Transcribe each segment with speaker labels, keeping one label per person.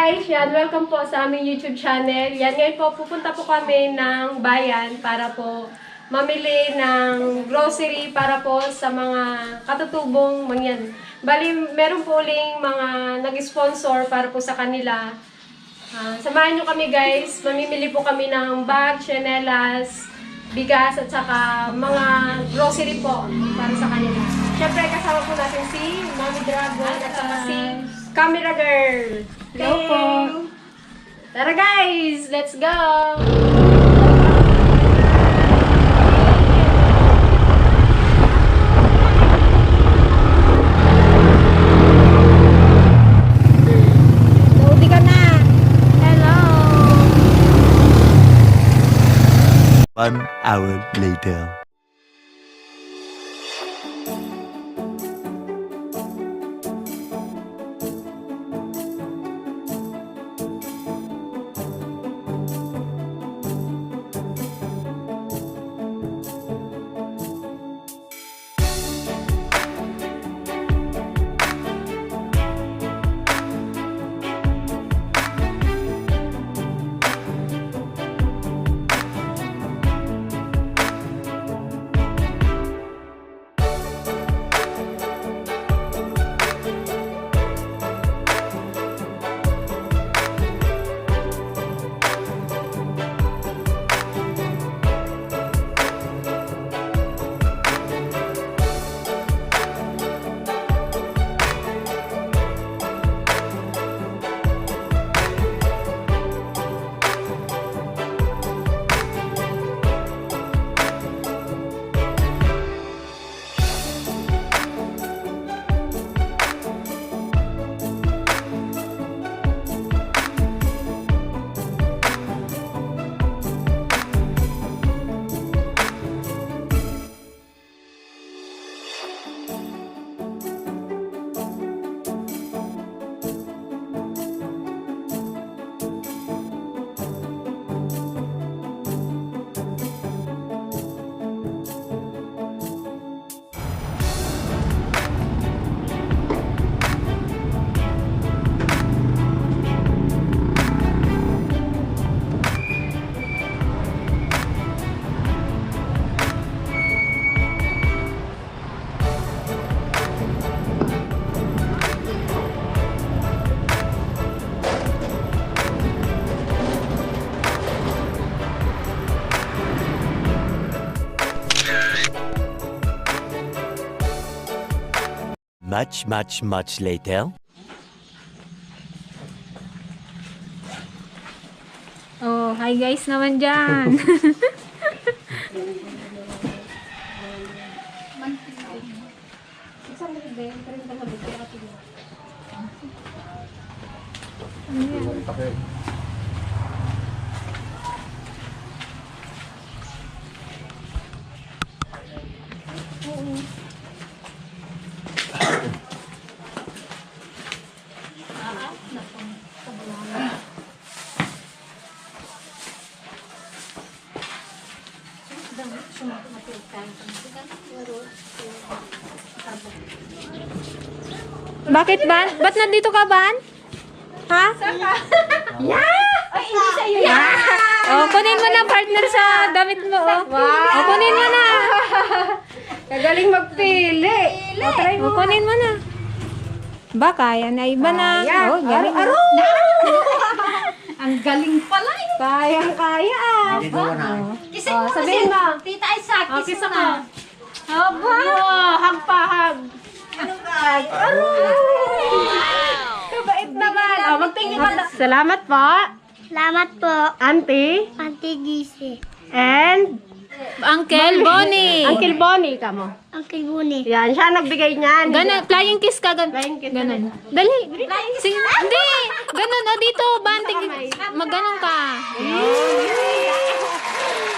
Speaker 1: guys, yan, welcome po sa aming YouTube channel. Yan, ngayon po, pupunta po kami ng bayan para po mamili ng grocery para po sa mga katutubong mangyan. Bali, meron po uling mga nag-sponsor para po sa kanila. Samahan nyo kami guys, mamimili po kami ng bag, chanelas, bigas at saka mga grocery po para sa kanila. Siyempre, kasama po natin si Mami Dragon at saka si Camera Girl.
Speaker 2: Hello po.
Speaker 1: Tara guys, let's go!
Speaker 2: Naudi ka na. Hello.
Speaker 3: 1 hour later. Much later.
Speaker 2: Oh, hi guys naman dyan. Bakit Ban? Ba't nandito ka Ban? Ha?
Speaker 1: Ay, hindi sa'yo yan!
Speaker 2: Oh, kunin mo na partner sa damit mo. Oh, oh kunin mo na.
Speaker 1: Kagaling magpili! O, try mo.
Speaker 2: Oh, kunin mo na. Ba, kaya na iba na. Oh, galing.
Speaker 4: Ang galing pala eh.
Speaker 1: Kayang-kaya ah!
Speaker 4: Kisin
Speaker 1: Oh,
Speaker 4: mo
Speaker 1: sabihin
Speaker 4: kasi.
Speaker 1: mo.
Speaker 4: Tita Isa,
Speaker 1: Oh,
Speaker 4: kiss
Speaker 1: kiss
Speaker 4: mo
Speaker 1: ako.
Speaker 4: na. Aba!
Speaker 1: Hag pa, hag!
Speaker 4: Ano ka?
Speaker 1: Kabait naman! Oh, magtingin ka na. Salamat po!
Speaker 5: Salamat po,
Speaker 1: Auntie!
Speaker 5: Auntie Gise.
Speaker 1: And
Speaker 2: Uncle Bonnie.
Speaker 1: Uncle Bonnie ka mo.
Speaker 5: Uncle Buni.
Speaker 1: Yan, siya nagbigay niyan.
Speaker 2: Ganon, flying kiss ka.
Speaker 1: Flying kiss.
Speaker 2: Ganon. Dali. Sige, hindi. Ganon, oh, dito. Banting. Maganon ka.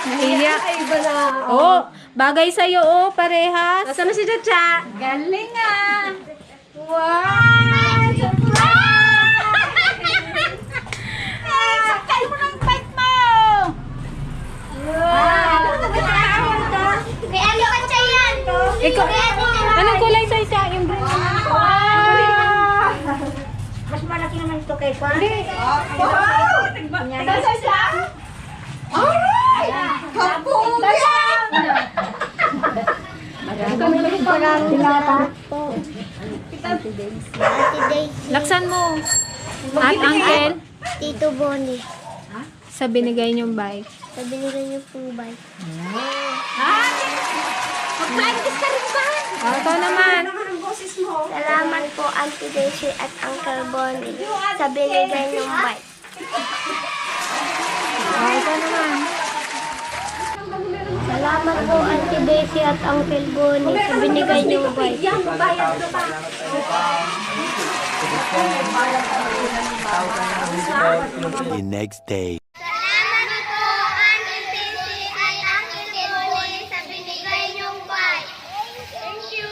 Speaker 2: Nahiya.
Speaker 1: Ay, iba na.
Speaker 2: Oh, bagay sa'yo, oh, parehas.
Speaker 1: Nasaan na si Chacha?
Speaker 4: Galing ah.
Speaker 1: Wow!
Speaker 4: Sakay mo ng bike mo.
Speaker 5: May ano ka siya yan?
Speaker 2: Ikaw, anong kulay sa isa? Yung green.
Speaker 5: Mas malaki naman ito.
Speaker 4: kay Kwan? Hindi.
Speaker 1: Sasa siya? Alright! Kapuga!
Speaker 5: Ate Daisy.
Speaker 2: Laksan mo. At Uncle,
Speaker 5: Tito Bonnie.
Speaker 2: sa binigay niyong bike.
Speaker 5: Sa binigay niyo pong bike.
Speaker 4: Mag-practice ka rin ba?
Speaker 2: Ito naman.
Speaker 5: Salamat po Auntie Daisy at Uncle Bonnie sa binigay niyong bike.
Speaker 2: Ito naman.
Speaker 5: Salamat po Auntie Daisy at Uncle Bonnie sa binigay niyong bike.
Speaker 3: The next day.
Speaker 5: Salamat po Auntie Daisy at Uncle Bonnie sa binigay niyong bike. Thank you.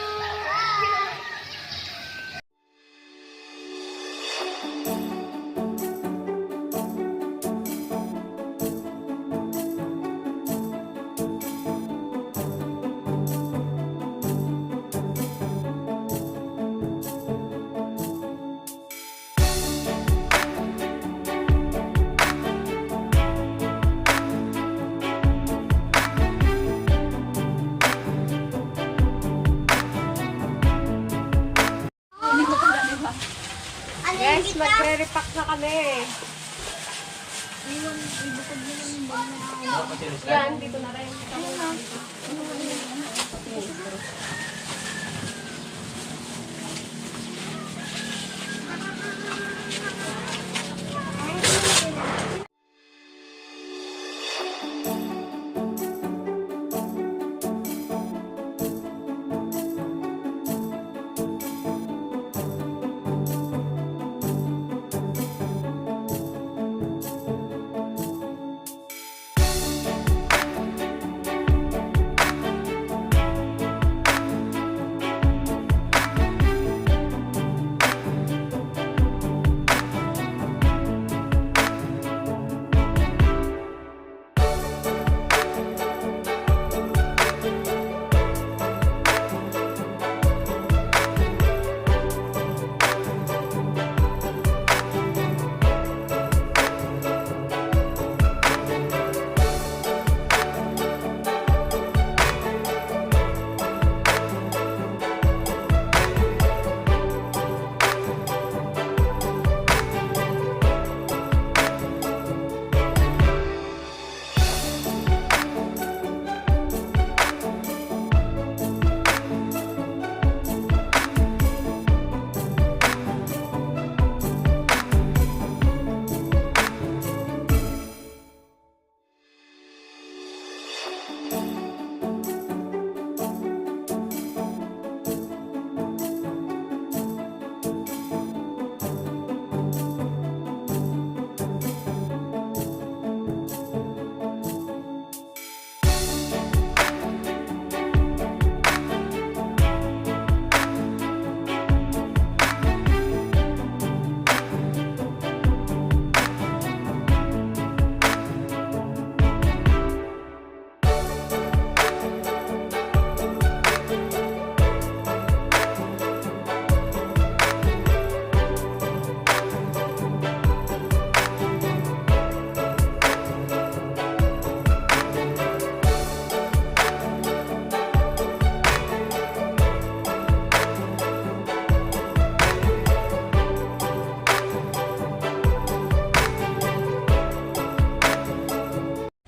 Speaker 1: Guys, magre-repack na kami. Yan, dito na rin.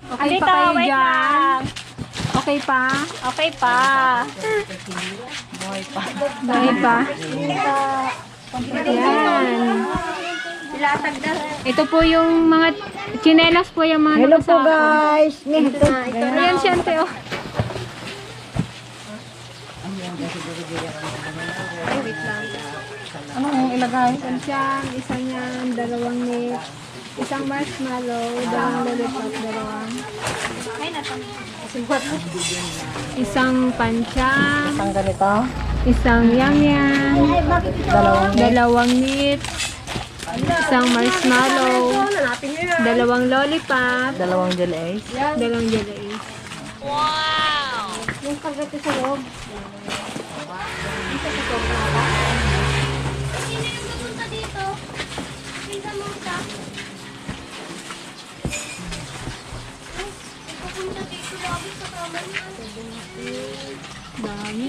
Speaker 2: Okay pa kayo dyan? Okay pa?
Speaker 4: Okay pa.
Speaker 2: Dahil pa? Yan. Ito po yung mga chinelas po yung mga
Speaker 4: Hello po
Speaker 2: nakasama.
Speaker 4: guys.
Speaker 2: Ayan siyempre oh.
Speaker 4: Anong ilagay?
Speaker 2: Siyang, isa niyan, dalawang net, isang marshmallow, dalawang lollipop, dalawang. Isang panchang,
Speaker 4: Ang ganito.
Speaker 2: isang yang-yang, dalawang net, isang marshmallow, dalawang lollipop,
Speaker 4: Dalawang jelly.
Speaker 2: dalawang jelly.
Speaker 5: Yung pagdato sa loob. Pinsan mo siya. Pupunta dito lagi sa kamay niya.
Speaker 2: Dami.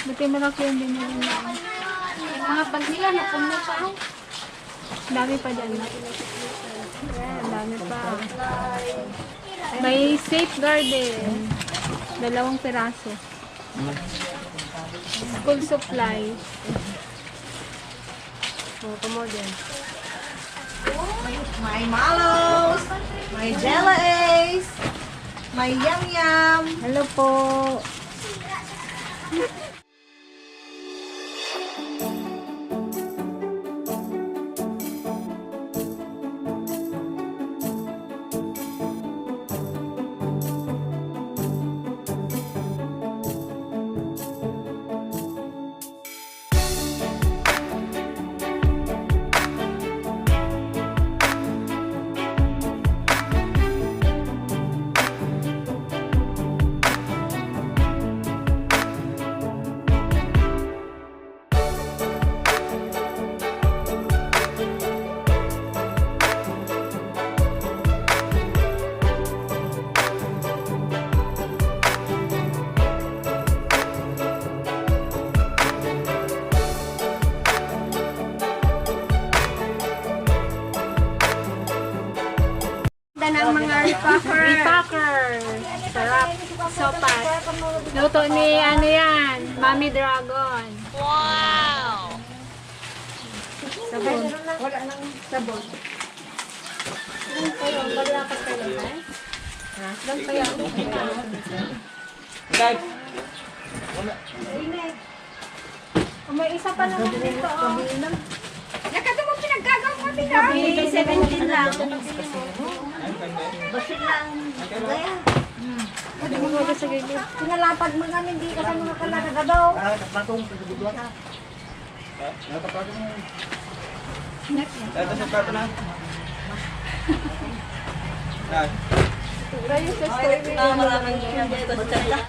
Speaker 2: Buti malaki yung binili na.
Speaker 4: Mga pag nila, napuno pa.
Speaker 2: Dami pa dyan. Ayan, dami pa. May safeguarding. 2 piraso. School supply. Oh, kumo din.
Speaker 6: May malos, may Jella Ace, may Yum Yum.
Speaker 2: Hello po.
Speaker 1: Ng mga repacker.
Speaker 2: Repacker. Sarap. Sopas. Luto ni ano yan? Mami Dragon. Wow! Sabon. Sabon.
Speaker 1: May isa pa naman dito.
Speaker 4: Nakata mo pinagkagawa mo din ha?
Speaker 1: 17 lang.
Speaker 6: Basit lang. Gaya.
Speaker 4: Pinalapad mo namin, di ka sa mga kalagadaw.
Speaker 6: Maraming dito sa tanda.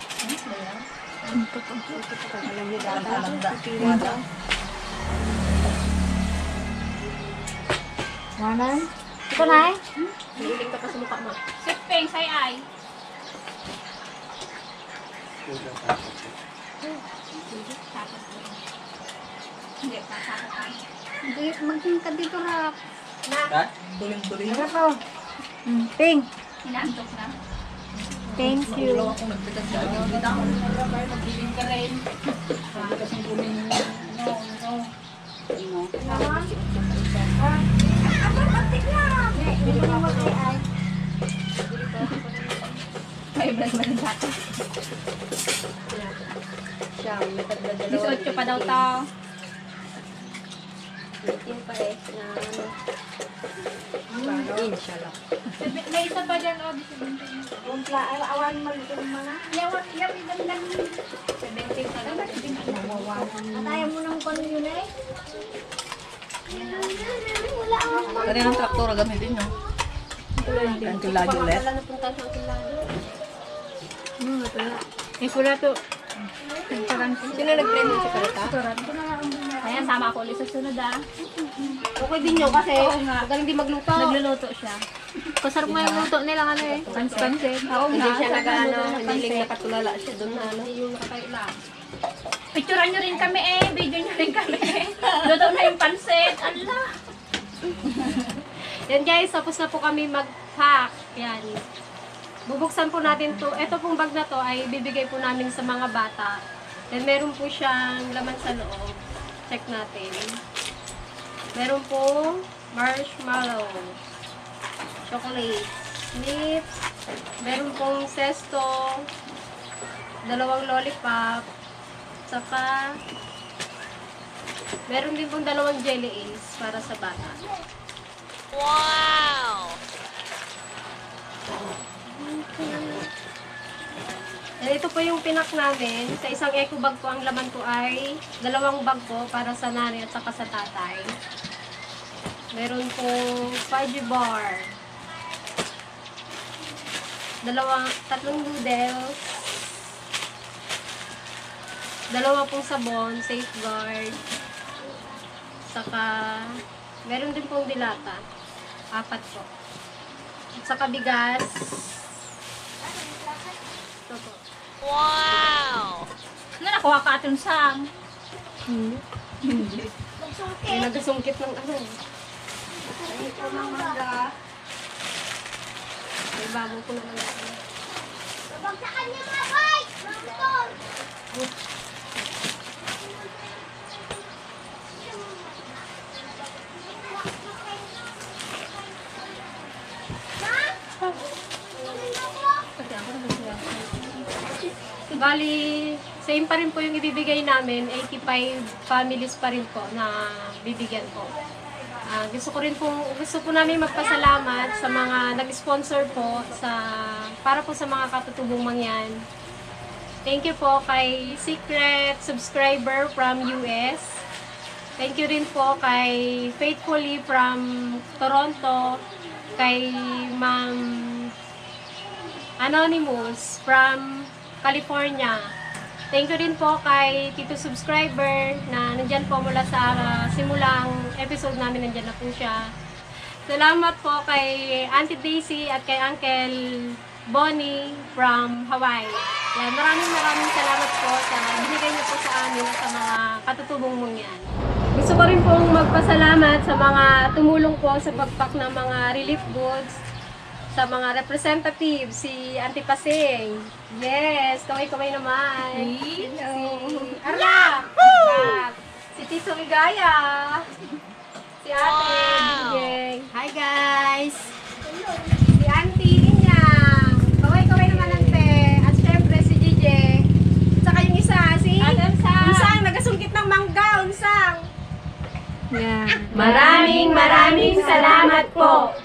Speaker 4: Wanan? Ito na eh.
Speaker 2: Sipeng, say ay.
Speaker 4: Magting ka dito na.
Speaker 6: Tuling-tuling.
Speaker 4: Ano to? Ting.
Speaker 2: Hinantok na.
Speaker 4: Thank you.
Speaker 6: Ako nagpitas sa akin. Hindi ako.
Speaker 2: Magbiling ka rin. May brand ba ng dati? 18 pa daw to. May isa pa dyan, oh.
Speaker 4: Kumpla, awan malito mga.
Speaker 5: Yawan, ganda.
Speaker 2: 17 pa daw.
Speaker 4: Atayan mo ng kano yun eh.
Speaker 5: Wala akong
Speaker 6: Kaninang traktor gamitin nyo? Ang kilado ulit.
Speaker 2: Eh, pula to.
Speaker 1: Sino nag-prend yung chocolate?
Speaker 2: Ayan, sama ako ulit sa sunod ah.
Speaker 1: Okay din yun kasi magaling din magluto.
Speaker 2: Nagluluto siya. Kasarap nga yung luto nilang ano eh. Pansit. Oo
Speaker 1: Hindi
Speaker 2: nga.
Speaker 1: siya nag-ano, hindi lang
Speaker 2: Pansit.
Speaker 1: nakatulala siya doon na ano. Yung nakakailan.
Speaker 2: Picturean nyo rin kami eh. Video nyo rin kami eh. Luto na yung pansit. Allah.
Speaker 1: Yan guys, tapos na po kami mag-pack. Yan. Bubuksan po natin to. Ito pong bag na to ay bibigay po namin sa mga bata. Then meron po siyang laman sa loob. Check natin. Meron po marshmallow, chocolate, nips, meron pong sesto, 2 lollipop, saka meron din pong 2 jelly ace para sa bata. And ito po yung pinak namin. Sa isang eco bag po, ang laman po ay 2 bag po para sa nanay at saka sa tatay. Meron po fudgy bar. tatlong noodles, 2 pong sabon, Safeguard, saka meron din pong dilata, 4 po. At saka bigas. Ito po.
Speaker 2: Ano nakuha ka atong Sam?
Speaker 1: May nagasungkit ng ano.
Speaker 6: Ito ng mangga.
Speaker 1: May bago ko naman ako.
Speaker 5: Babagsakan niyo mga boy! Mamton!
Speaker 1: Bali, same pa rin po yung ibibigay namin, 85 families pa rin po na bibigyan po. Gusto po namin magpasalamat sa mga nag-sponsor po para po sa mga katutubong mangyan. Thank you po kay Secret Subscriber from US. Thank you rin po kay Faithfully from Toronto, kay Ma'am Anonymous from California. Thank you rin po kay Tito Subscriber na nandyan po mula sa simulang episode namin, nandyan na po siya. Salamat po kay Auntie Daisy at kay Uncle Bonnie from Hawaii. Yan, maraming salamat po sa binigay niyo po sa amin at sa mga katutubong mong yan. Gusto ko rin pong magpasalamat sa mga tumulong po sa pagpak ng mga relief goods, sa mga representatives, si Auntie Pasing. Yes, kamay-kamay naman. Si Arla. Si Tito Ligaya. Si Ate Gigeng. Hi guys. Si Auntie Inyang. Kamay-kamay naman ante. At syempre si Gigi. At saka yung isa, si Unsang. Nagasungkit ng mangga, Unsang.
Speaker 2: Yeah.
Speaker 1: Maraming salamat po.